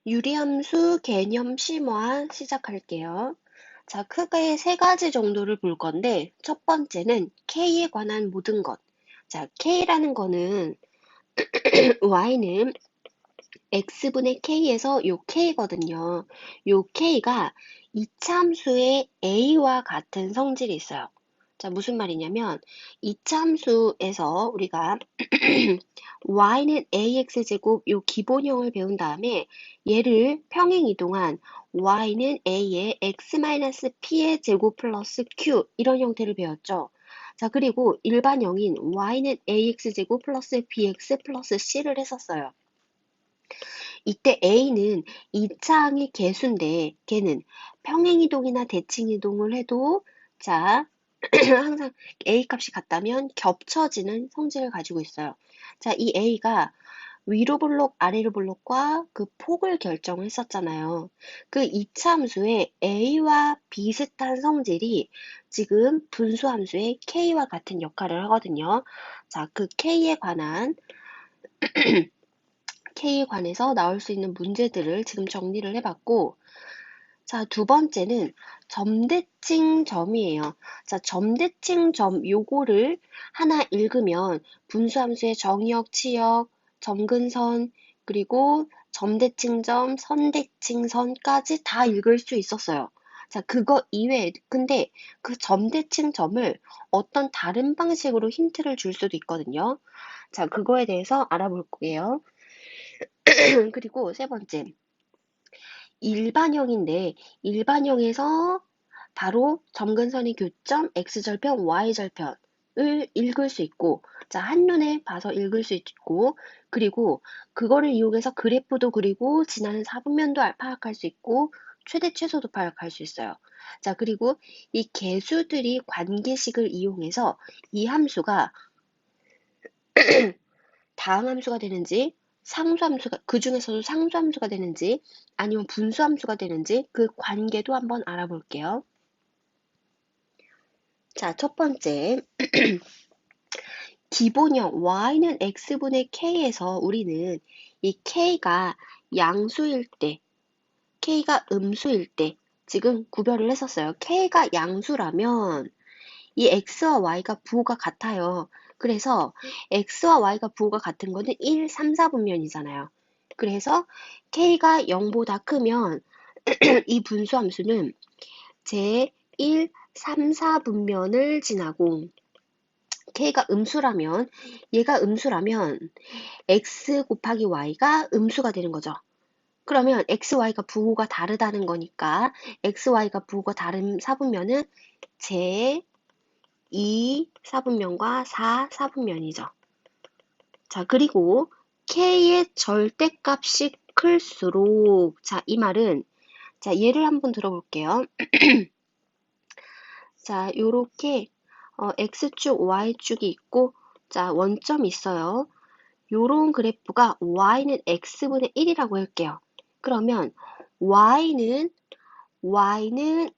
유리함수 개념 심화 시작할게요. 자, 크게 세 가지 정도를 볼 건데, 첫 번째는 K에 관한 모든 것. 자, K라는 거는 Y는 X분의 K에서 요 K거든요. 요 K가 이차함수의 A와 같은 성질이 있어요. 자, 무슨 말이냐면, 이차함수에서 우리가 y는 ax제곱 요 기본형을 배운 다음에 얘를 평행이동한 y는 a의 x-p의 제곱 플러스 q 이런 형태를 배웠죠. 자, 그리고 일반형인 y는 ax제곱 플러스 bx 플러스 c를 했었어요. 이때 a는 2차항의 개수인데 걔는 평행이동이나 대칭이동을 해도 자 항상 a 값이 같다면 겹쳐지는 성질을 가지고 있어요. 자, 이 a가 위로 블록, 아래로 블록과 그 폭을 결정했었잖아요. 그 이차함수의 a와 비슷한 성질이 지금 분수함수의 k와 같은 역할을 하거든요. 자, 그 k에 관해서 나올 수 있는 문제들을 지금 정리를 해봤고, 자, 두 번째는 점대칭점이에요. 자, 점대칭점 요거를 하나 읽으면 분수함수의 정의역, 치역, 점근선, 그리고 점대칭점, 선대칭선까지 다 읽을 수 있었어요. 자, 그거 이외에, 근데 그 점대칭점을 어떤 다른 방식으로 힌트를 줄 수도 있거든요. 자, 그거에 대해서 알아볼게요. 그리고 세 번째. 일반형인데 일반형에서 바로 점근선의 교점 x절편 y절편을 읽을 수 있고 자 한눈에 봐서 읽을 수 있고 그리고 그거를 이용해서 그래프도 그리고 지나는 사분면도 파악할 수 있고 최대 최소도 파악할 수 있어요. 자 그리고 이 개수들이 관계식을 이용해서 이 함수가 다항함수가 되는지 상수함수가 그 중에서도 상수함수가 되는지 아니면 분수함수가 되는지 그 관계도 한번 알아볼게요. 자, 첫 번째 기본형 y는 x분의 k에서 우리는 이 k가 양수일 때 k가 음수일 때 지금 구별을 했었어요. k가 양수라면 이 x와 y가 부호가 같아요. 그래서 x와 y가 부호가 같은 거는 1, 3, 4분면이잖아요. 그래서 k가 0보다 크면 이 분수함수는 제 1, 3, 4분면을 지나고 k가 음수라면 얘가 음수라면 x 곱하기 y가 음수가 되는 거죠. 그러면 x, y가 부호가 다르다는 거니까 x, y가 부호가 다른 사분면은 제 2 사분면과 4 사분면이죠. 자, 그리고 k의 절대값이 클수록 자, 이 말은 자, 예를 한번 들어볼게요. 자, 요렇게 x축, y축이 있고 자, 원점이 있어요. 요런 그래프가 y는 x분의 1이라고 할게요. 그러면 y는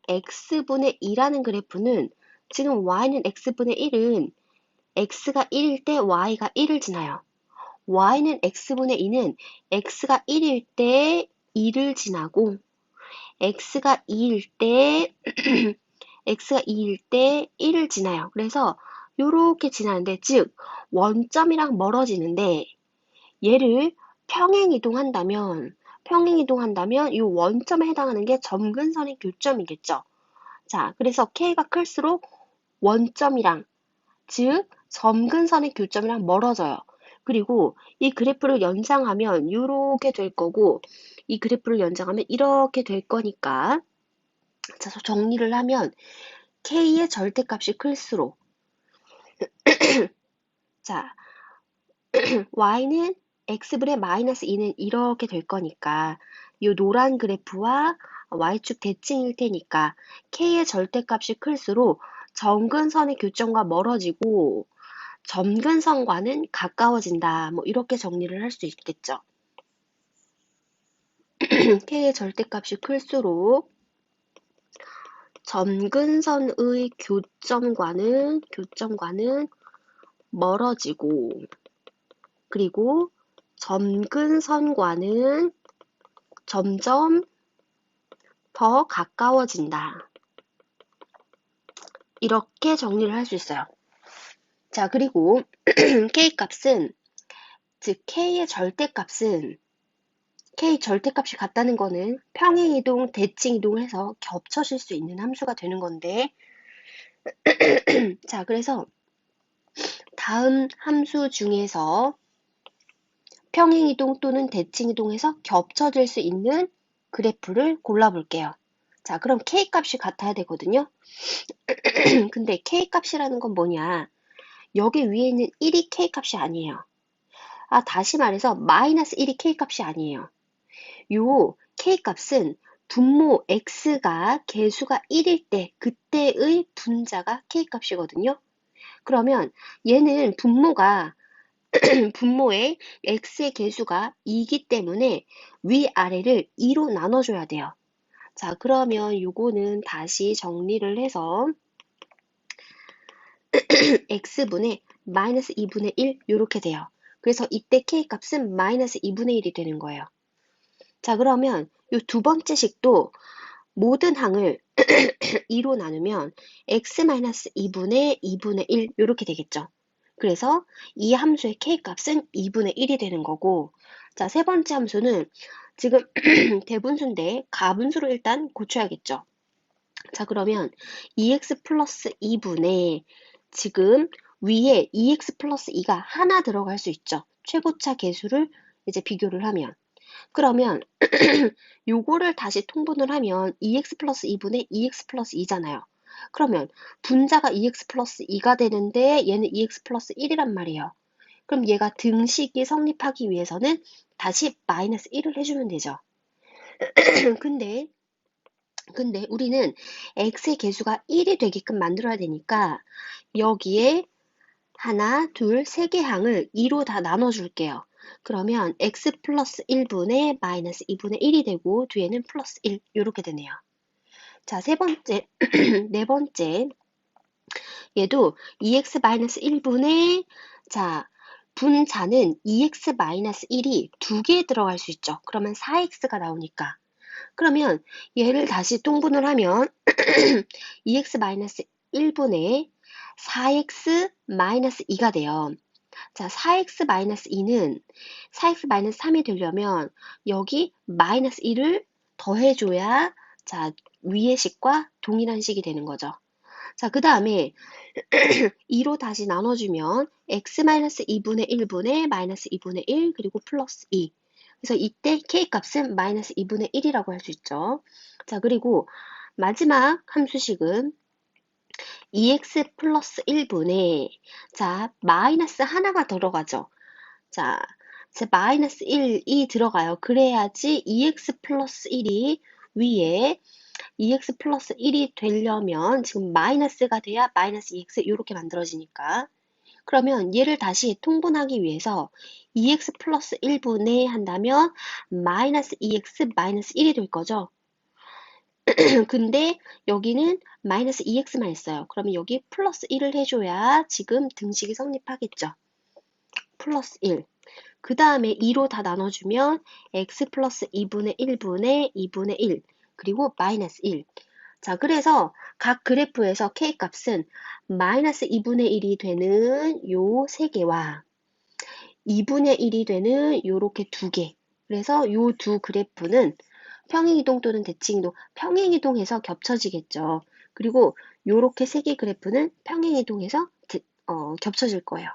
x분의 2라는 그래프는 지금 y는 x분의 1은 x가 1일 때 y가 1을 지나요. y는 x분의 2는 x가 1일 때 2를 지나고 x가 2일 때 x가 2일 때 1을 지나요. 그래서 요렇게 지나는데 즉 원점이랑 멀어지는데 얘를 평행이동한다면 이 원점에 해당하는 게 점근선의 교점이겠죠. 자, 그래서 k가 클수록 원점이랑 즉 점근선의 교점이랑 멀어져요. 그리고 이 그래프를 연장하면 이렇게 될 거고 이 그래프를 연장하면 이렇게 될 거니까 자, 정리를 하면 k의 절대값이 클수록 자, y는 x분의 마이너스 2는 이렇게 될 거니까 이 노란 그래프와 y축 대칭일 테니까 k의 절대값이 클수록 점근선의 교점과 멀어지고 점근선과는 가까워진다. 뭐 이렇게 정리를 할 수 있겠죠. k의 절대값이 클수록 점근선의 교점과는 멀어지고 그리고 점근선과는 점점 더 가까워진다. 이렇게 정리를 할 수 있어요. 자, 그리고 K값은, 즉 K의 절대값은, K 절대값이 같다는 거는 평행이동, 대칭이동을 해서 겹쳐질 수 있는 함수가 되는 건데, 자, 그래서 다음 함수 중에서 평행이동 또는 대칭이동해서 겹쳐질 수 있는 그래프를 골라볼게요. 자, 그럼 K값이 같아야 되거든요. 근데 K값이라는 건 뭐냐? 여기 위에 있는 1이 K값이 아니에요. 다시 말해서 마이너스 1이 K값이 아니에요. 요 K값은 분모 X가 개수가 1일 때 그때의 분자가 K값이거든요. 그러면 얘는 분모의 X의 개수가 2이기 때문에 위아래를 2로 나눠줘야 돼요. 자, 그러면 요거는 다시 정리를 해서 X분의 마이너스 2분의 1 요렇게 돼요. 그래서 이때 K값은 마이너스 2분의 1이 되는 거예요. 자, 그러면 요 두 번째 식도 모든 항을 2로 나누면 x-2분의 2분의 1 이렇게 되겠죠. 그래서 이 함수의 K값은 2분의 1이 되는 거고, 자, 세 번째 함수는 지금 대분수인데 가분수로 일단 고쳐야겠죠. 자, 그러면 2x 플러스 2분의 지금 위에 2x 플러스 2가 하나 들어갈 수 있죠. 최고차 개수를 이제 비교를 하면. 그러면 요거를 다시 통분을 하면 2x 플러스 2분의 2x 플러스 2잖아요. 그러면 분자가 2x 플러스 2가 되는데 얘는 2x 플러스 1이란 말이에요. 그럼 얘가 등식이 성립하기 위해서는 다시 마이너스 1을 해주면 되죠. 근데 우리는 x의 개수가 1이 되게끔 만들어야 되니까 여기에 하나, 둘, 세 개 항을 2로 다 나눠줄게요. 그러면 x 플러스 1분의 마이너스 2분의 1이 되고 뒤에는 플러스 1 이렇게 되네요. 자, 세 번째, 네 번째 얘도 2x 마이너스 1분의 자 분자는 2x 마이너스 1이 두 개 들어갈 수 있죠. 그러면 4x가 나오니까. 그러면 얘를 다시 통분을 하면 2x 마이너스 1분의 4x 마이너스 2가 돼요. 자, 4x 마이너스 2는 4x 마이너스 3이 되려면 여기 마이너스 1을 더해줘야 자, 위의 식과 동일한 식이 되는 거죠. 자, 그 다음에 2로 다시 나눠주면 x 마이너스 2분의 1분의 마이너스 2분의 1 그리고 플러스 2. 그래서 이때 K값은 마이너스 2분의 1이라고 할 수 있죠. 자, 그리고 마지막 함수식은 2x 플러스 1분의 자, 마이너스 하나가 들어가죠. 자, 마이너스 1이 들어가요. 그래야지 2x 플러스 1이 위에 2x 플러스 1이 되려면 지금 마이너스가 돼야 마이너스 2x 이렇게 만들어지니까. 그러면 얘를 다시 통분하기 위해서 2x 플러스 1분의 한다면 마이너스 2x 마이너스 1이 될 거죠. 근데 여기는 마이너스 2x만 있어요. 그러면 여기 플러스 1을 해줘야 지금 등식이 성립하겠죠. 플러스 1. 그 다음에 2로 다 나눠주면 x 플러스 2분의 1분의 2분의 1 그리고 마이너스 1. 자, 그래서 각 그래프에서 K값은 마이너스 2분의 1이 되는 요 세 개와 2분의 1이 되는 요렇게 두 개. 그래서 요 두 그래프는 평행이동 또는 대칭이동, 평행이동해서 겹쳐지겠죠. 그리고 요렇게 세 개 그래프는 평행이동해서 겹쳐질 거예요.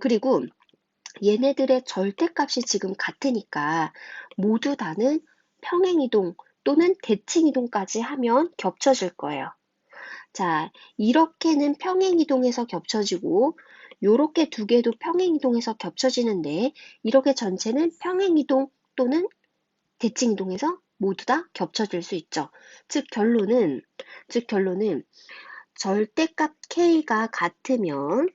그리고 얘네들의 절대값이 지금 같으니까 모두 다는 평행이동 또는 대칭이동까지 하면 겹쳐질 거예요. 자, 이렇게는 평행이동해서 겹쳐지고 요렇게 두 개도 평행이동해서 겹쳐지는데 이렇게 전체는 평행이동 또는 대칭이동해서 모두 다 겹쳐질 수 있죠. 즉 결론은 절대값 K가 같으면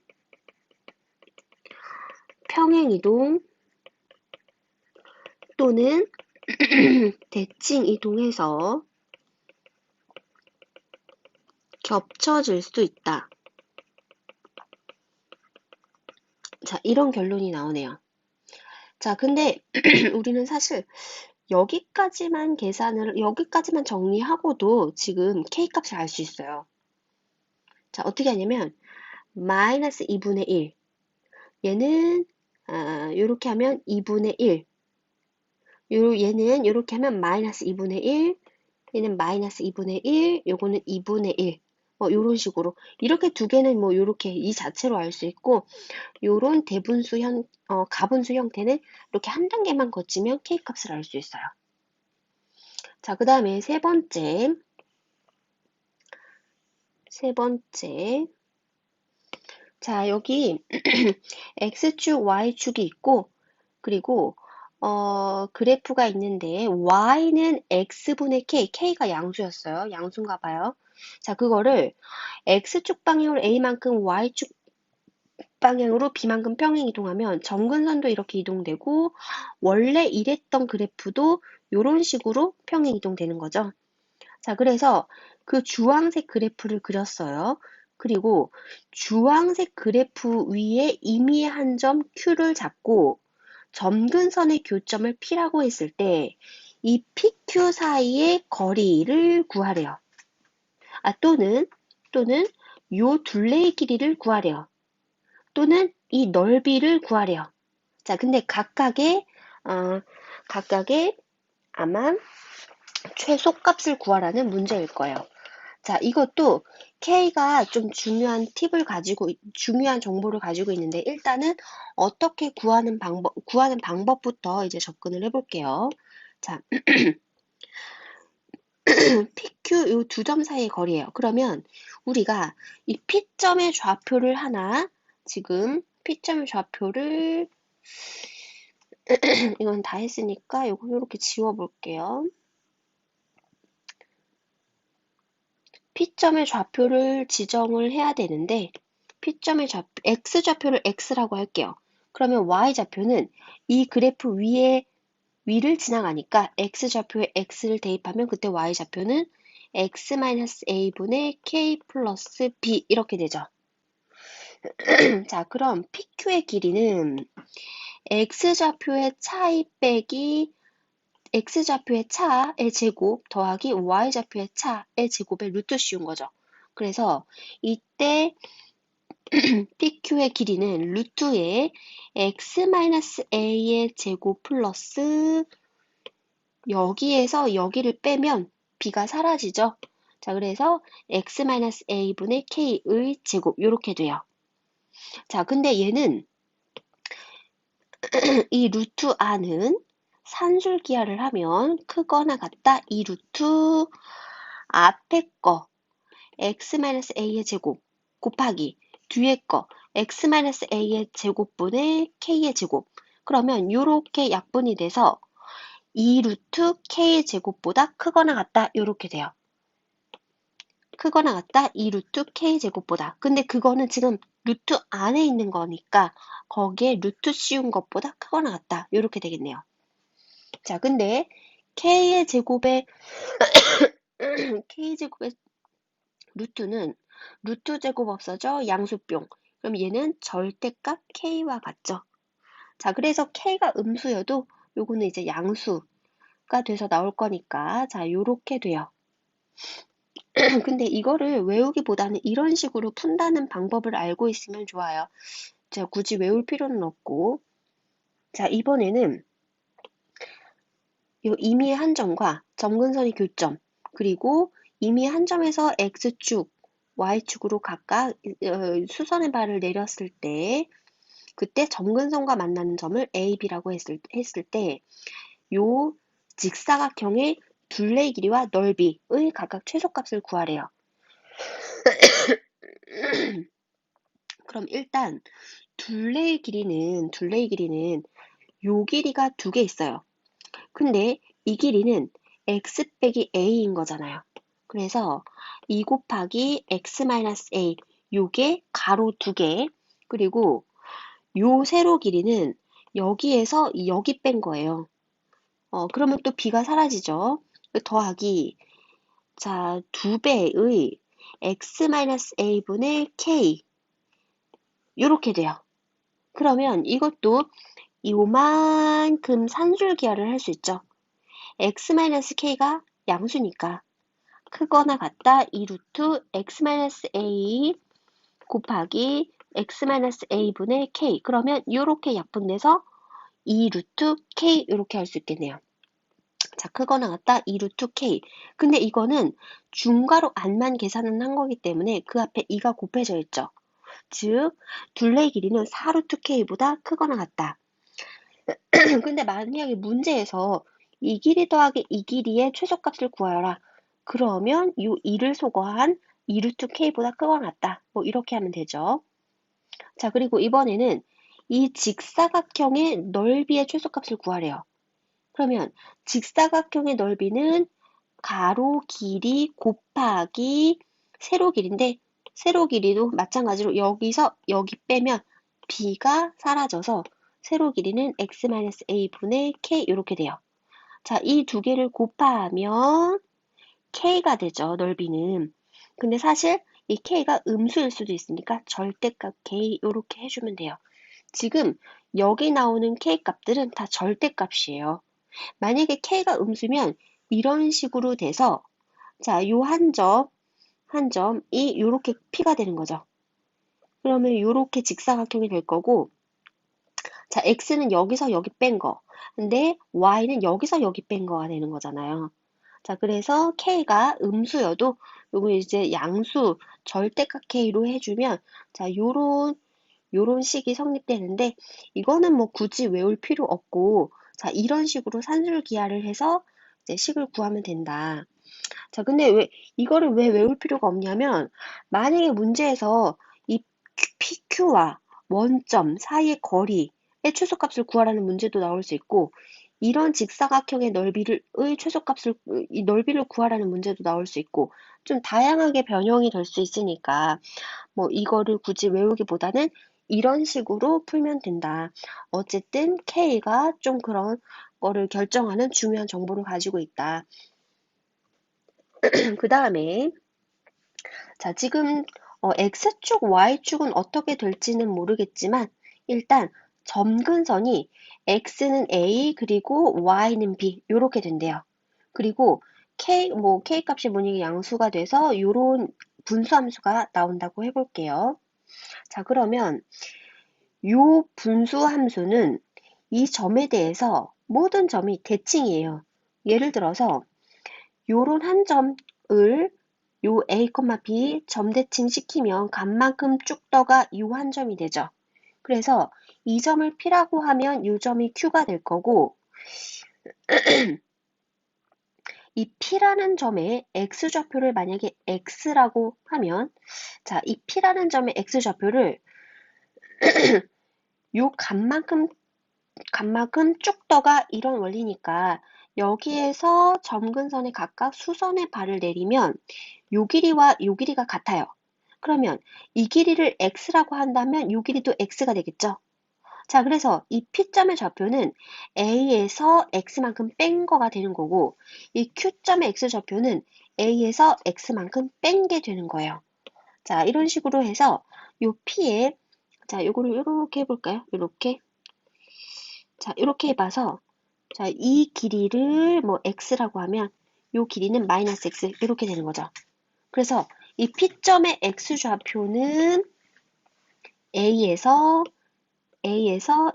평행이동 또는 대칭이동해서 겹쳐질 수 있다. 자, 이런 결론이 나오네요. 자, 근데 우리는 사실 여기까지만 정리하고도 지금 K값을 알 수 있어요. 자, 어떻게 하냐면, 마이너스 2분의 1. 얘는, 요렇게 하면 2분의 1. 얘는 요렇게 하면 마이너스 2분의 1. 얘는 마이너스 2분의 1. 요거는 2분의 1. 요런 식으로. 이렇게 두 개는 뭐 요렇게 이 자체로 알 수 있고, 요런 가분수 형태는 이렇게 한 단계만 거치면 K값을 알 수 있어요. 자, 그 다음에 세 번째. 자, 여기 X축, Y축이 있고, 그리고, 그래프가 있는데, Y는 X분의 K, K가 양수였어요. 양수인가 봐요. 자, 그거를 X축 방향으로 A만큼, Y축 방향으로 B만큼 평행 이동하면 점근선도 이렇게 이동되고, 원래 이랬던 그래프도 이런 식으로 평행 이동되는 거죠. 자, 그래서 그 주황색 그래프를 그렸어요. 그리고 주황색 그래프 위에 임의의 한 점 Q를 잡고 점근선의 교점을 P라고 했을 때 이 PQ 사이의 거리를 구하래요. 또는 요 둘레의 길이를 구하래요. 또는 이 넓이를 구하래요. 자, 근데 각각의 아마 최소값을 구하라는 문제일 거예요. 자, 이것도 K가 좀 중요한 중요한 정보를 가지고 있는데, 일단은 어떻게 구하는 방법부터 이제 접근을 해볼게요. 자, PQ 요 두 점 사이의 거리예요. 그러면 우리가 이 P점의 좌표를 지금 P점의 좌표를, 이건 다 했으니까 이거 이렇게 지워볼게요. P점의 좌표를 지정을 해야 되는데, X좌표를 X라고 할게요. 그러면 Y좌표는 이 그래프 위를 지나가니까 X좌표에 X를 대입하면 그때 Y좌표는 X-A분의 K 플러스 B 이렇게 되죠. 자, 그럼 PQ의 길이는 X좌표의 차이 빼기 X좌표의 차의 제곱 더하기 Y좌표의 차의 제곱의 루트 씌운 거죠. 그래서 이때 PQ의 길이는 루트에 X-A의 제곱 플러스 여기에서 여기를 빼면 B가 사라지죠. 자, 그래서 X-A분의 K의 제곱 이렇게 돼요. 자, 근데 얘는 이 루트 R은 산술기하를 하면 크거나 같다. 이 루트 앞에 거 X-A의 제곱 곱하기 뒤에 거 X-A의 제곱분의 K의 제곱. 그러면 이렇게 약분이 돼서 이 루트 K의 제곱보다 크거나 같다. 이렇게 돼요. 크거나 같다. 이 루트 K 제곱보다. 근데 그거는 지금 루트 안에 있는 거니까 거기에 루트 씌운 것보다 크거나 같다. 이렇게 되겠네요. 자, 근데 K의 제곱의 루트는 루트 제곱 없어져 양수병. 그럼 얘는 절대값 K와 같죠. 자, 그래서 K가 음수여도 요거는 이제 양수가 돼서 나올 거니까 자, 요렇게 돼요. 근데 이거를 외우기보다는 이런 식으로 푼다는 방법을 알고 있으면 좋아요. 제가 굳이 외울 필요는 없고. 자, 이번에는 이 임의의 한 점과 점근선의 교점, 그리고 임의의 한 점에서 X축, Y축으로 각각 수선의 발을 내렸을 때, 그때 점근선과 만나는 점을 A, B라고 했을 때, 요 직사각형의 둘레 길이와 넓이의 각각 최소값을 구하래요. 그럼 일단 둘레의 길이는 요 길이가 두 개 있어요. 근데 이 길이는 x 빼기 a인 거잖아요. 그래서 2 곱하기 x-a 요게 가로 두 개, 그리고 요 세로 길이는 여기에서 여기 뺀 거예요. 그러면 또 b가 사라지죠. 더하기 자, 2배의 x-a분의 k 요렇게 돼요. 그러면 이것도 요만큼 산술기하를 할 수 있죠. x-k가 양수니까 크거나 같다 2루트 x-a 곱하기 x-a분의 k. 그러면 이렇게 약분돼서 2루트 k 이렇게 할 수 있겠네요. 자, 크거나 같다 2루트 k. 근데 이거는 중괄호 안만 계산은 한 거기 때문에 그 앞에 2가 곱해져 있죠. 즉 둘레의 길이는 4루트 k보다 크거나 같다. 근데 만약에 문제에서 이 길이 더하기 이 길이의 최소값을 구하여라. 그러면 이 2를 소거한 2루트 k보다 크거나 같다. 뭐 이렇게 하면 되죠. 자, 그리고 이번에는 이 직사각형의 넓이의 최소값을 구하래요. 그러면 직사각형의 넓이는 가로 길이 곱하기 세로 길인데 세로 길이도 마찬가지로 여기서 여기 빼면 b가 사라져서 세로 길이는 x-a분의 k 이렇게 돼요. 자, 이 두 개를 곱하면 k가 되죠, 넓이는. 근데 사실 이 k가 음수일 수도 있으니까 절대값 k 이렇게 해주면 돼요. 지금 여기 나오는 k 값들은 다 절대값이에요. 만약에 k가 음수면 이런 식으로 돼서 자, 요 한 점이 이렇게 p가 되는 거죠. 그러면 이렇게 직사각형이 될 거고 자, x는 여기서 여기 뺀 거. 근데 y는 여기서 여기 뺀 거가 되는 거잖아요. 자, 그래서 k가 음수여도 요거 이제 양수 절대값 k로 해주면 자, 요런 식이 성립되는데 이거는 뭐 굳이 외울 필요 없고 자, 이런 식으로 산술기하를 해서 이제 식을 구하면 된다. 자, 근데 이거를 왜 외울 필요가 없냐면 만약에 문제에서 이 PQ와 원점 사이의 거리의 최소값을 구하라는 문제도 나올 수 있고 이런 직사각형의 이 넓이를 구하라는 문제도 나올 수 있고 좀 다양하게 변형이 될 수 있으니까 뭐 이거를 굳이 외우기보다는 이런 식으로 풀면 된다. 어쨌든 K가 좀 그런 거를 결정하는 중요한 정보를 가지고 있다. 그 다음에 자, 지금 X축, Y축은 어떻게 될지는 모르겠지만 일단 점근선이 X는 A 그리고 Y는 B 이렇게 된대요. 그리고 K 값이 만약에 양수가 돼서 요런 분수함수가 나온다고 해볼게요. 자, 그러면 요 분수함수는 이 점에 대해서 모든 점이 대칭이에요. 예를 들어서 요런 한 점을 요 A, B 점대칭 시키면 값만큼 쭉 떠가 요 한 점이 되죠. 그래서 이 점을 P라고 하면 요 점이 Q가 될 거고 이 P라는 점의 X좌표를 만약에 X라고 하면 자, 이 P라는 점의 X좌표를 요 값만큼 쭉 떠가 이런 원리니까 여기에서 점근선에 각각 수선의 발을 내리면 요 길이와 요 길이가 같아요. 그러면 이 길이를 x라고 한다면 요 길이도 x가 되겠죠. 자, 그래서 이 P점의 좌표는 A에서 x만큼 뺀 거가 되는 거고 이 Q점의 x좌표는 A에서 x만큼 뺀 게 되는 거예요. 자, 이런 식으로 해서 요 P에 자, 요거를 이렇게 해볼까요? 이렇게 자, 이렇게 해봐서 자, 이 길이를 뭐 x라고 하면 이 길이는 마이너스 x 이렇게 되는 거죠. 그래서 이 P점의 x좌표는 A에서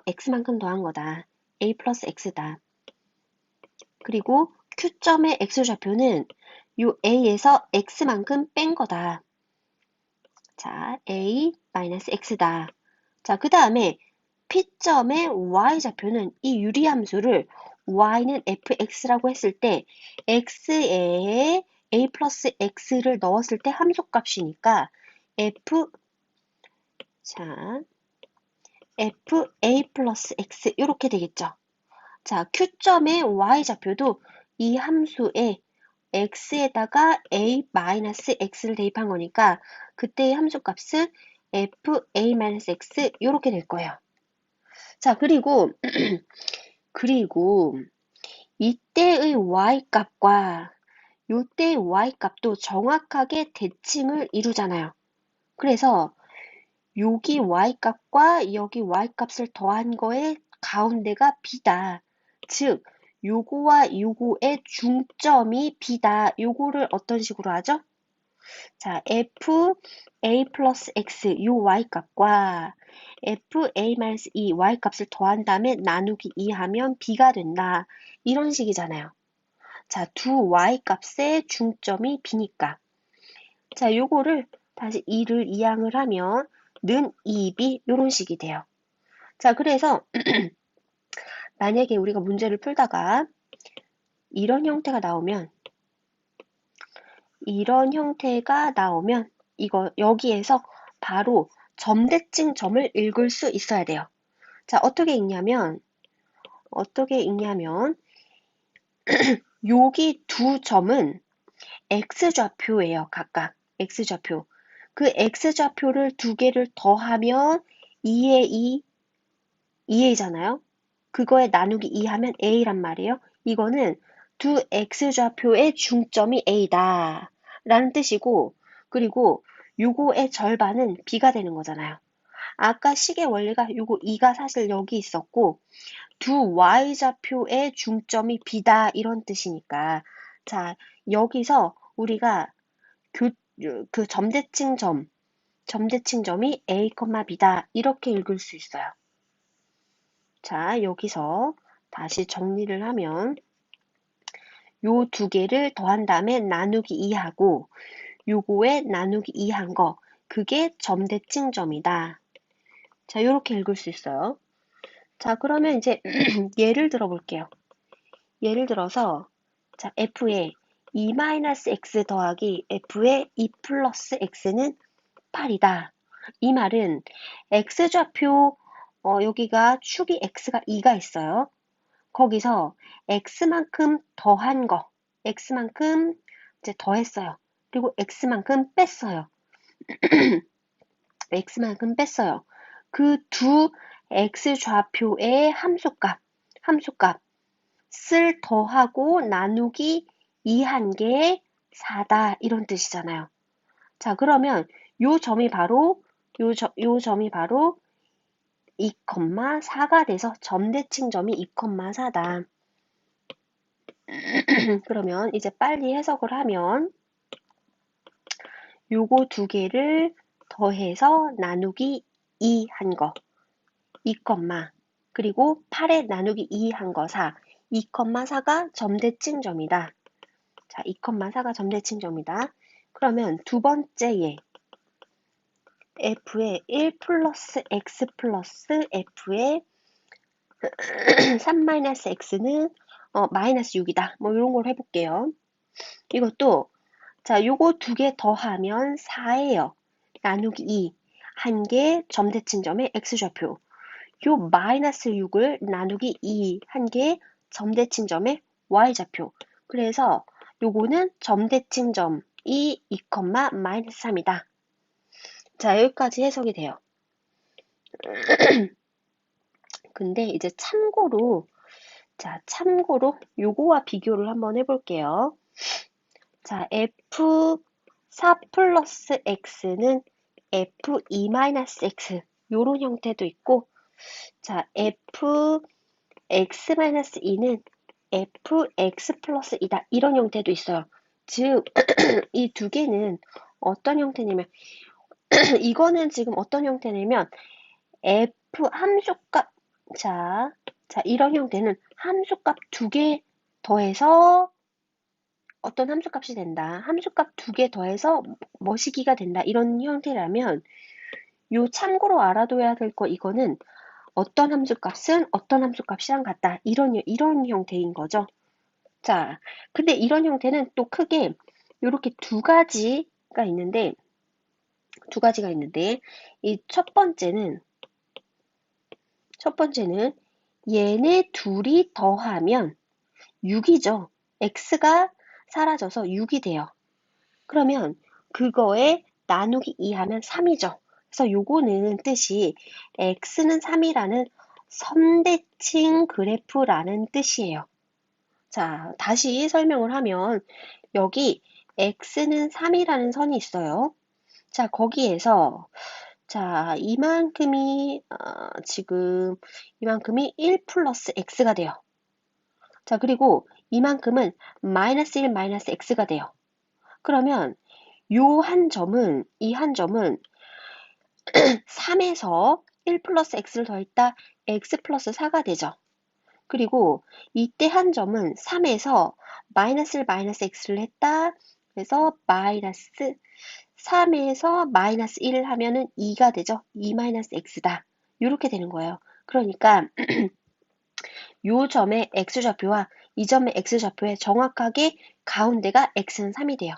x만큼 더한 거다. A 플러스 x다. 그리고 Q점의 x좌표는 이 A에서 x만큼 뺀 거다. 자, A 마이너스 x다. 자, 그 다음에 P점의 y좌표는 이 유리함수를 y는 fx라고 했을 때 x에 a 플러스 x를 넣었을 때 함수값이니까 자, fa 플러스 x 이렇게 되겠죠. 자, Q점의 y좌표도 이 함수에 x에다가 a 마이너스 x를 대입한 거니까 그때의 함수값은 fa-x 이렇게 될 거예요. 자, 그리고 이때의 y값과 요때의 y값도 정확하게 대칭을 이루잖아요. 그래서 여기 y값과 여기 y값을 더한 거에 가운데가 B다. 즉, 요거와 요거의 중점이 B다. 요거를 어떤 식으로 하죠? 자, fa 플러스 x 요 y값과 fa 마이너스 2 y값을 더한 다음에 나누기 2 하면 b가 된다. 이런 식이잖아요. 자, 두 y값의 중점이 b니까. 자, 요거를 다시 2를 이항을 하면 는 2b 요런 식이 돼요. 자, 그래서 만약에 우리가 문제를 풀다가 이런 형태가 나오면 이거 여기에서 바로 점대칭 점을 읽을 수 있어야 돼요. 자, 어떻게 읽냐면 여기 두 점은 x좌표예요. 각각 x좌표. 그 x좌표를 두 개를 더하면 2의 2, 2a잖아요. 그거에 나누기 2 하면 a란 말이에요. 이거는 두 x좌표의 중점이 a다 라는 뜻이고, 그리고 요거의 절반은 b가 되는 거잖아요. 아까 식의 원리가 요거 2가 사실 여기 있었고 두 y좌표의 중점이 b다 이런 뜻이니까, 자, 여기서 우리가 그 점대칭점이 a, b다 이렇게 읽을 수 있어요. 자, 여기서 다시 정리를 하면 요 두 개를 더한 다음에 나누기 2하고 요거에 나누기 2한 거, 그게 점대칭점이다. 자, 이렇게 읽을 수 있어요. 자, 그러면 이제 예를 들어 볼게요. 예를 들어서 자, f의 2-x 더하기 f의 2 플러스 x는 8이다. 이 말은 x좌표 여기가 축이 x가 2가 있어요. 거기서 x만큼 더한 거, x만큼 이제 더했어요. 그리고 x만큼 뺐어요. x만큼 뺐어요. 그 두 x좌표의 함수값을 더하고 나누기 2한 게 4다 이런 뜻이잖아요. 자, 그러면 요 점이 바로 2,4가 돼서 점대칭점이 2,4다. 그러면 이제 빨리 해석을 하면 요거 두 개를 더해서 나누기 2 한 거 2, 그리고 8에 나누기 2 한 거 4, 2,4가 점대칭점이다. 자, 2,4가 점대칭점이다. 그러면 두 번째 예 f의 1 플러스 x 플러스 f의 3-x는 마이너스 6이다. 뭐 이런 걸 해볼게요. 이것도 자, 요거 두 개 더하면 4예요. 나누기 2. 한 개 점대칭점의 x좌표. 요 마이너스 6을 나누기 2 한 개 점대칭점의 y좌표. 그래서 요거는 점대칭점이 2, 마이너스 3이다. 자, 여기까지 해석이 돼요. 근데 이제 참고로 요거와 비교를 한번 해볼게요. 자, f4 플러스 x는 f2-x 요런 형태도 있고, 자, fx-2는 fx 플러스 2다 이런 형태도 있어요. 즉, 이 두 개는 어떤 형태냐면 이거는 지금 어떤 형태냐면 f 함수값 자 이런 형태는 함수값 두 개 더해서 어떤 함수값이 된다. 함수값 두 개 더해서 뭐시기가 된다. 이런 형태라면 요 참고로 알아둬야 될 거 이거는 어떤 함수값은 어떤 함수값이랑 같다. 이런 형태인 거죠. 자, 근데 이런 형태는 또 크게 이렇게 두 가지가 있는데 이 첫 번째는 얘네 둘이 더하면 6이죠. x가 사라져서 6이 돼요. 그러면 그거에 나누기 2 하면 3이죠. 그래서 요거는 뜻이 x는 3이라는 선대칭 그래프라는 뜻이에요. 자, 다시 설명을 하면 여기 x는 3이라는 선이 있어요. 자, 거기에서 자, 지금 이만큼이 1 플러스 x가 돼요. 자, 그리고 이만큼은 마이너스 1 마이너스 x가 돼요. 그러면 이 한 점은 3에서 1 플러스 x를 더했다 x 플러스 4가 되죠. 그리고 이때 한 점은 3에서 마이너스 1 마이너스 x를 했다. 그래서 마이너스 3에서 마이너스 1을 하면은 2가 되죠. 2 마이너스 x다. 이렇게 되는 거예요. 그러니까 요 점의 x좌표와 이 점의 x좌표의 정확하게 가운데가 x는 3이 돼요.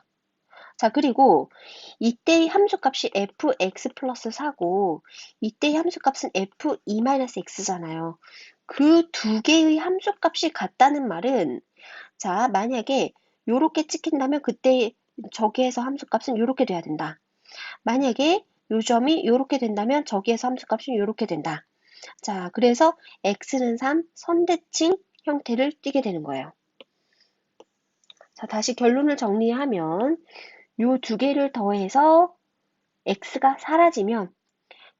자, 그리고 이때의 함수값이 fx 플러스 4고 이때의 함수값은 f2-x잖아요. 그 두 개의 함수값이 같다는 말은 자, 만약에 요렇게 찍힌다면 그때 저기에서 함수값은 요렇게 돼야 된다. 만약에 요 점이 요렇게 된다면 저기에서 함수값은 요렇게 된다. 자, 그래서 x는 3, 선대칭 형태를 띠게 되는 거예요. 자, 다시 결론을 정리하면 요 두 개를 더해서 x가 사라지면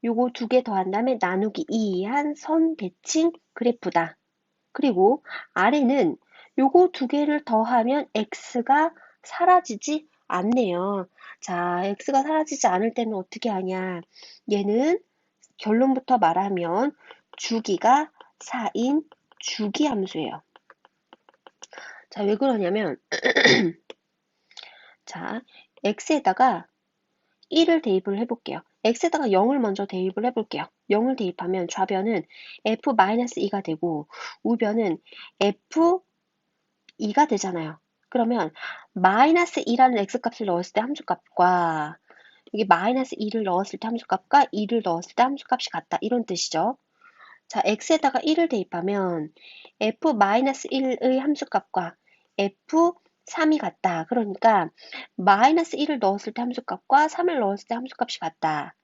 요거 두 개 더한 다음에 나누기 2한 선대칭 그래프다. 그리고 아래는 요거 두 개를 더하면 x가 사라지지 않네요. 자, x가 사라지지 않을 때는 어떻게 하냐. 얘는 결론부터 말하면 주기가 4인 주기함수예요. 자, 왜 그러냐면 자, x에다가 1을 대입을 해볼게요. x에다가 0을 먼저 대입을 해볼게요. 0을 대입하면 좌변은 f-2가 되고 우변은 f2가 되잖아요. 그러면 마이너스 2라는 x값을 넣었을 때 함수값과 이게 마이너스 2를 넣었을 때 함수값과 2를 넣었을 때 함수값이 같다. 이런 뜻이죠. 자, x에다가 1을 대입하면 f-1의 함수값과 f3이 같다. 그러니까 마이너스 1을 넣었을 때 함수값과 3을 넣었을 때 함수값이 같다.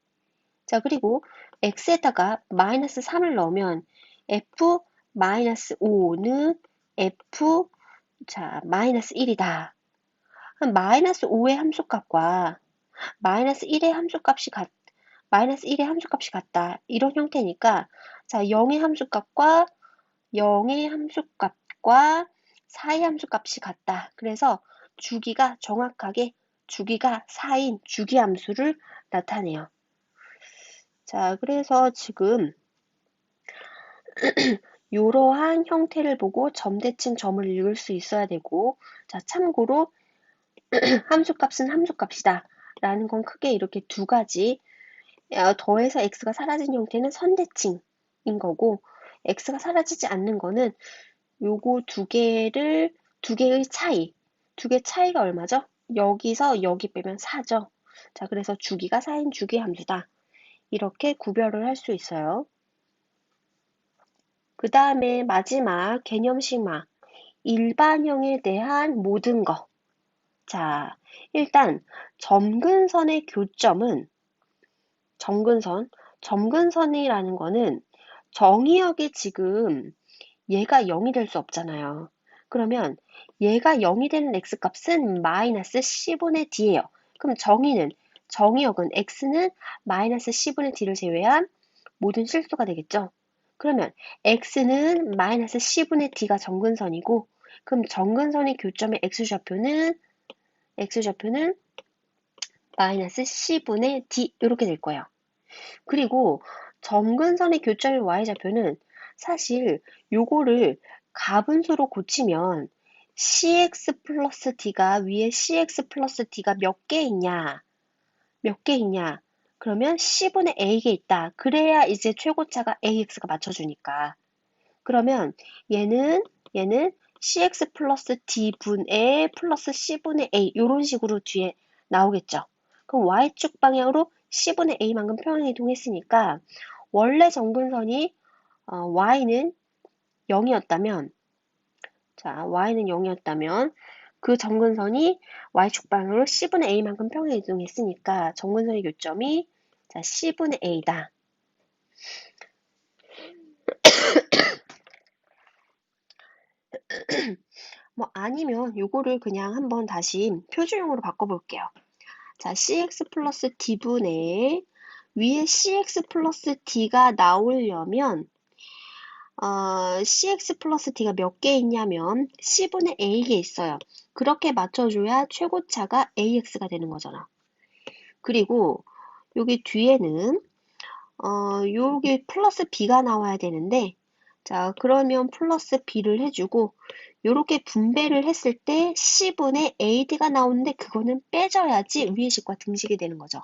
자, 그리고 x에다가 마이너스 3을 넣으면 f-5는 f 마이너스 1이다. 마이너스 5의 함수값과 마이너스 1의 함수값이 같다. 이런 형태니까 자, 0의 함수값과 4의 함수값이 같다. 그래서 주기가 4인 주기함수를 나타내요. 자, 그래서 지금 이러한 형태를 보고 점대칭 점을 읽을 수 있어야 되고, 자, 참고로 함수값은 함수값이다 라는 건 크게 이렇게 두 가지, 더해서 x가 사라진 형태는 선대칭인 거고, x가 사라지지 않는 거는 요거 두 개의 차이가 얼마죠? 여기서 여기 빼면 4죠. 자, 그래서 주기가 4인 주기함수다. 이렇게 구별을 할 수 있어요. 그 다음에 마지막 개념 식마. 일반형에 대한 모든 거. 자, 일단 점근선의 교점은 점근선이라는 거는 정의역이 지금 얘가 0이 될 수 없잖아요. 그러면 얘가 0이 되는 x값은 마이너스 10분의 d예요. 그럼 정의역은 x는 마이너스 10분의 d를 제외한 모든 실수가 되겠죠. 그러면 x는 마이너스 10분의 d가 점근선이고 그럼 점근선의 교점의 x좌표는 마이너스 10분의 d 이렇게 될 거예요. 그리고 점근선의 교점의 y좌표는 사실 요거를 가분수로 고치면 cx 플러스 d가 위에 cx 플러스 d가 몇 개 있냐? 그러면 10분의 a개 있다. 그래야 이제 최고차가 ax가 맞춰주니까. 그러면 얘는 cx 플러스 d분의 플러스 10분의 a 이런 식으로 뒤에 나오겠죠. 그럼 y축 방향으로 10분의 a만큼 평행이동했으니까 원래 점근선이 y는 0이었다면 그 점근선이 y축 방향으로 10분의 a만큼 평행이동했으니까 점근선의 교점이 10분의 a다. 뭐 아니면 요거를 그냥 한번 다시 표준형으로 바꿔볼게요. 자, cx 플러스 d분의 위에 cx 플러스 d가 나오려면 cx 플러스 d가 몇 개 있냐면 c분의 a개 있어요. 그렇게 맞춰줘야 최고차가 ax가 되는 거잖아. 그리고 여기 뒤에는 여기 플러스 b가 나와야 되는데, 자, 그러면 플러스 b를 해주고 요렇게 분배를 했을 때 c분의 ad가 나오는데 그거는 빼줘야지 위의 식과 등식이 되는 거죠.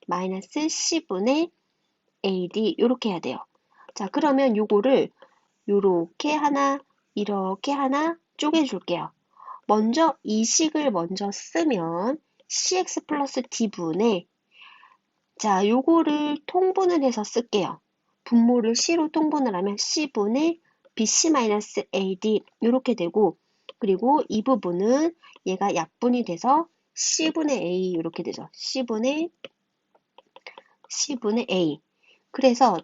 마이너스 c분의 ad 요렇게 해야 돼요. 자, 그러면 요거를 요렇게 하나, 이렇게 하나 쪼개줄게요. 먼저 이 식을 먼저 쓰면 cx 플러스 d분의, 자, 요거를 통분을 해서 쓸게요. 분모를 c로 통분을 하면 c분의 bc-ad 이렇게 되고, 그리고 이 부분은 얘가 약분이 돼서 c분의 a 이렇게 되죠. c분의 a. 그래서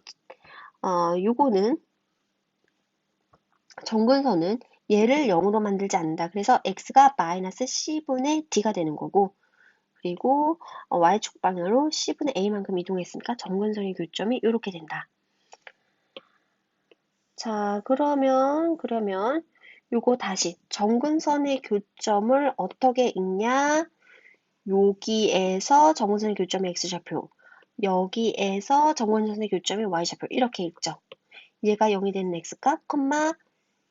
요거는 정근선은 얘를 0으로 만들지 않는다. 그래서 x가 마이너스 c분의 d가 되는 거고, 그리고 y축 방향으로 c분의 a만큼 이동했으니까 정근선의 교점이 이렇게 된다. 자, 그러면 요거 다시 정근선의 교점을 어떻게 읽냐? 여기에서 정근선의 교점이 x좌표, 여기에서 정근선의 교점이 y좌표 이렇게 읽죠. 얘가 0이 되는 x값,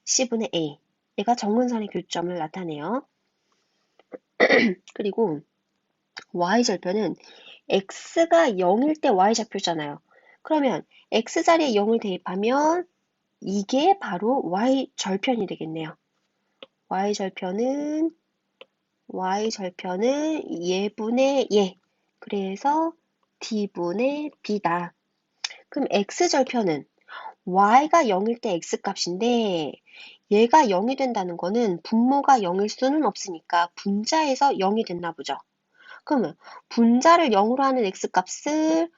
c분의 a. 얘가 정근선의 교점을 나타내요. 그리고 y절편은 x가 0일 때 y좌표잖아요. 그러면 x자리에 0을 대입하면 이게 바로 y절편이 되겠네요. y절편은 얘분의 얘. 그래서 d분의 b다. 그럼 x절편은 y가 0일 때 x값인데 얘가 0이 된다는 거는 분모가 0일 수는 없으니까 분자에서 0이 됐나 보죠. 그러면 분자를 0으로 하는 x값을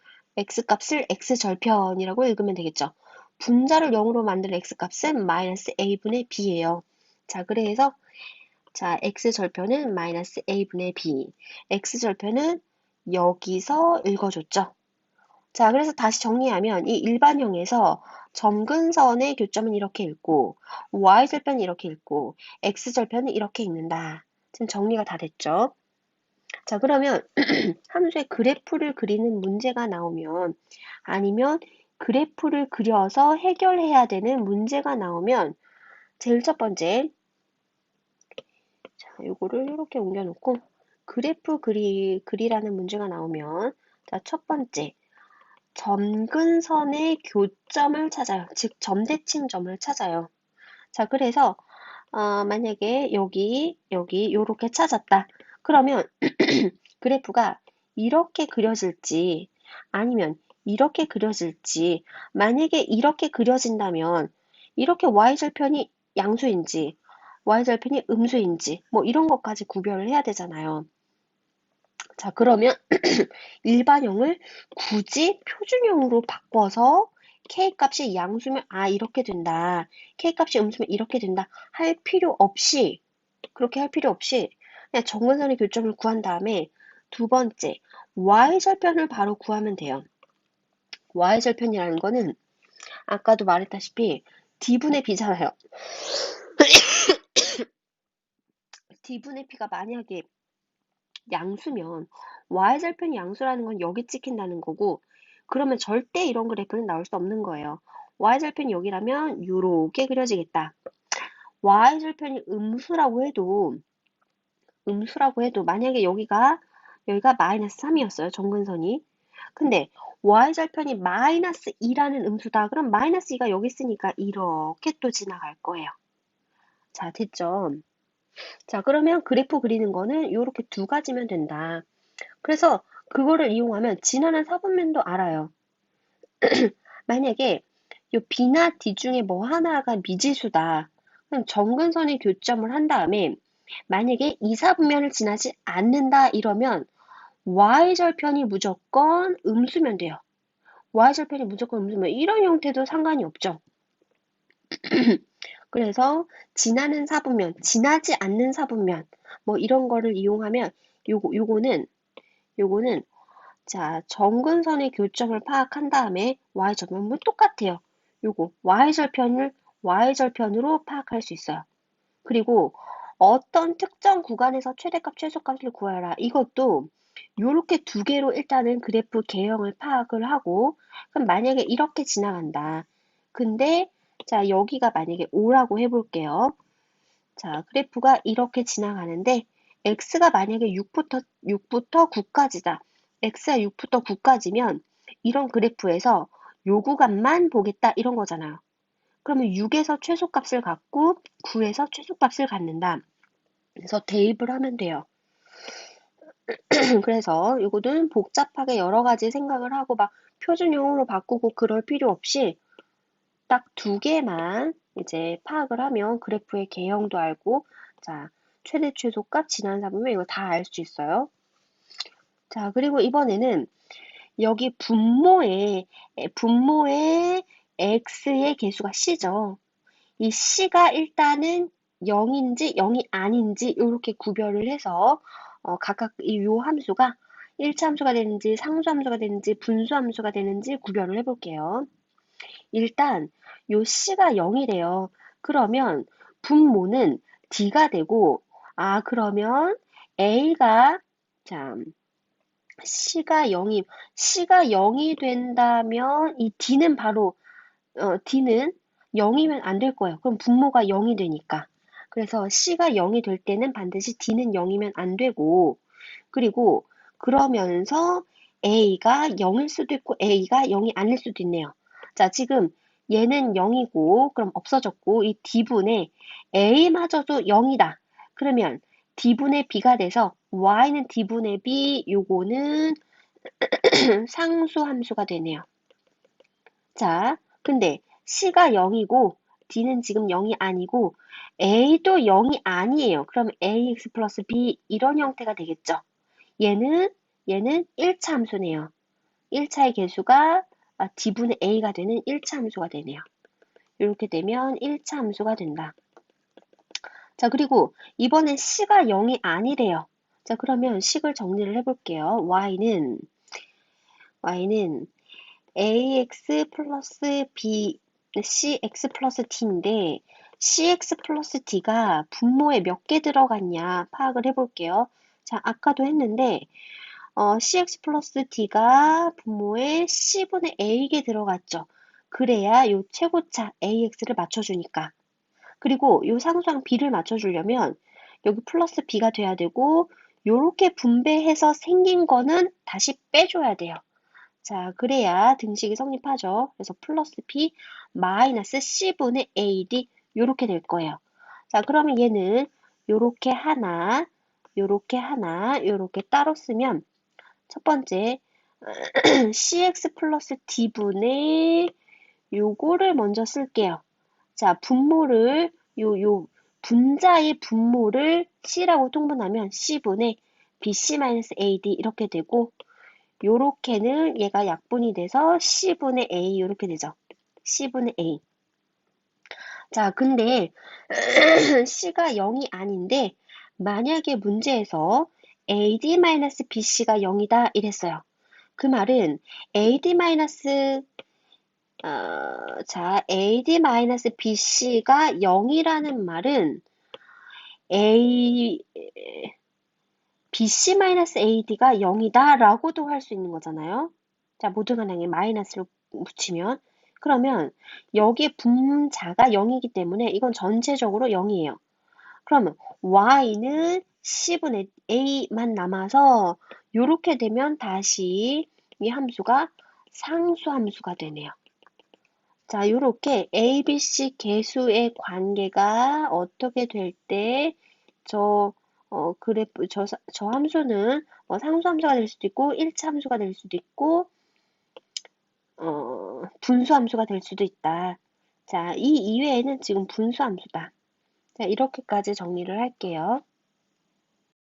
x절편이라고 읽으면 되겠죠. 분자를 0으로 만든 x값은 마이너스 a분의 b예요. 자, 그래서 자, x절편은 마이너스 a분의 b. x절편은 여기서 읽어줬죠. 자, 그래서 다시 정리하면 이 일반형에서 점근선의 교점은 이렇게 읽고 y절편은 이렇게 읽고 x절편은 이렇게 읽는다. 지금 정리가 다 됐죠? 자, 그러면 함수의 그래프를 그리는 문제가 나오면, 아니면 그래프를 그려서 해결해야 되는 문제가 나오면, 제일 첫 번째, 자, 요거를 이렇게 옮겨놓고 그래프 그리라는 문제가 나오면, 자, 첫 번째, 점근선의 교점을 찾아요. 즉 점대칭점을 찾아요. 자, 그래서 만약에 여기 요렇게 찾았다. 그러면 그래프가 이렇게 그려질지 아니면 이렇게 그려질지, 만약에 이렇게 그려진다면 이렇게 y절편이 양수인지 y절편이 음수인지 뭐 이런 것까지 구별을 해야 되잖아요. 자, 그러면 일반형을 굳이 표준형으로 바꿔서 K값이 양수면 이렇게 된다, K값이 음수면 이렇게 된다 할 필요 없이, 그렇게 할 필요 없이 그냥 정근선의 교점을 구한 다음에 두 번째 y절편을 바로 구하면 돼요. y절편이라는 거는 아까도 말했다시피 d분의 b잖아요. d분의 b가 만약에 양수면 y절편이 양수라는 건 여기 찍힌다는 거고, 그러면 절대 이런 그래프는 나올 수 없는 거예요. y절편이 여기라면 이렇게 그려지겠다. y절편이 음수라고 해도 만약에 여기가 마이너스 3이었어요. 정근선이. 근데 y절편이 마이너스 2라는 음수다. 그럼 마이너스 2가 여기 있으니까 이렇게 또 지나갈 거예요. 자, 됐죠? 자, 그러면 그래프 그리는 거는 이렇게 두 가지면 된다. 그래서 그거를 이용하면 지나는 사분면도 알아요. 만약에 요 B나 D 중에 뭐 하나가 미지수다. 그럼 정근선의 교점을 한 다음에 만약에 이 사분면을 지나지 않는다 이러면 y절편이 무조건 음수면 돼요. y절편이 무조건 음수면 이런 형태도 상관이 없죠. 그래서 지나는 사분면, 지나지 않는 사분면 뭐 이런 거를 이용하면 요거는 자, 정근선의 교점을 파악한 다음에 y절편은 똑같아요. 요거 y절편으로 파악할 수 있어요. 그리고 어떤 특정 구간에서 최대값, 최소값을 구하라. 이것도 요렇게 두 개로 일단은 그래프 개형을 파악을 하고, 그럼 만약에 이렇게 지나간다. 근데 자, 여기가 만약에 5라고 해볼게요. 자, 그래프가 이렇게 지나가는데 x가 만약에 6부터 9까지다. x가 6부터 9까지면 이런 그래프에서 요 구간만 보겠다 이런 거잖아요. 그러면 6에서 최소값을 갖고 9에서 최소값을 갖는다. 그래서 대입을 하면 돼요. 그래서 이거는 복잡하게 여러 가지 생각을 하고 막 표준형으로 바꾸고 그럴 필요 없이 딱 두 개만 이제 파악을 하면 그래프의 개형도 알고, 자, 최대 최소값 지난사보면 이거 다 알 수 있어요. 자, 그리고 이번에는 여기 분모의 x의 개수가 c죠. 이 c가 일단은 0인지 0이 아닌지 이렇게 구별을 해서 각각 요 함수가 1차 함수가 되는지 상수 함수가 되는지 분수 함수가 되는지 구별을 해볼게요. 일단 요 c가 0이래요. 그러면 분모는 d가 되고, 그러면 a가, 자, c가 0이 된다면 이 d는 바로 d는 0이면 안 될 거예요. 그럼 분모가 0이 되니까. 그래서 c가 0이 될 때는 반드시 d는 0이면 안 되고, 그리고 그러면서 a가 0일 수도 있고 a가 0이 아닐 수도 있네요. 자, 지금 얘는 0이고 그럼 없어졌고 이 d분의 a마저도 0이다. 그러면 d분의 b가 돼서 y는 d분의 b, 요거는 상수함수가 되네요. 자, 근데 c가 0이고 d는 지금 0이 아니고 a도 0이 아니에요. 그럼 ax 플러스 b 이런 형태가 되겠죠. 얘는 1차 함수네요. 1차의 개수가 d분의 a가 되는 1차 함수가 되네요. 이렇게 되면 1차 함수가 된다. 자, 그리고 이번엔 c가 0이 아니래요. 자, 그러면 식을 정리를 해볼게요. y는 ax 플러스 b, cx 플러스 d인데 cx 플러스 d가 분모에 몇 개 들어갔냐 파악을 해볼게요. 자, 아까도 했는데 cx 플러스 d가 분모에 c분의 a개 들어갔죠. 그래야 요 최고차 ax를 맞춰주니까. 그리고 요 상수항 b를 맞춰주려면 여기 플러스 b가 돼야 되고 요렇게 분배해서 생긴 거는 다시 빼줘야 돼요. 자, 그래야 등식이 성립하죠. 그래서 플러스 b 마이너스 c분의 ad 요렇게 될 거예요. 자, 그러면 얘는 요렇게 하나, 요렇게 따로 쓰면 첫 번째 cx 플러스 d분의 요거를 먼저 쓸게요. 자, 분모를 요 분자의 분모를 c라고 통분하면 c분의 bc-ad 이렇게 되고 요렇게는 얘가 약분이 돼서 c분의 a 요렇게 되죠. c분의 a. 자, 근데 c가 0이 아닌데 만약에 문제에서 ad-bc가 0이다 이랬어요. 그 말은 ad-bc가 0이라는 말은 bc-ad가 0이다 라고도 할 수 있는 거잖아요. 자, 모든 하나에 마이너스를 붙이면 그러면 여기에 분자가 0이기 때문에 이건 전체적으로 0이에요. 그러면 y는 c분의 a만 남아서 이렇게 되면 다시 이 함수가 상수함수가 되네요. 자, 이렇게 a, b, c 개수의 관계가 어떻게 될 때 저 함수는 상수함수가 될 수도 있고 1차 함수가 될 수도 있고 분수함수가 될 수도 있다. 자, 이 이외에는 지금 분수함수다. 자, 이렇게까지 정리를 할게요.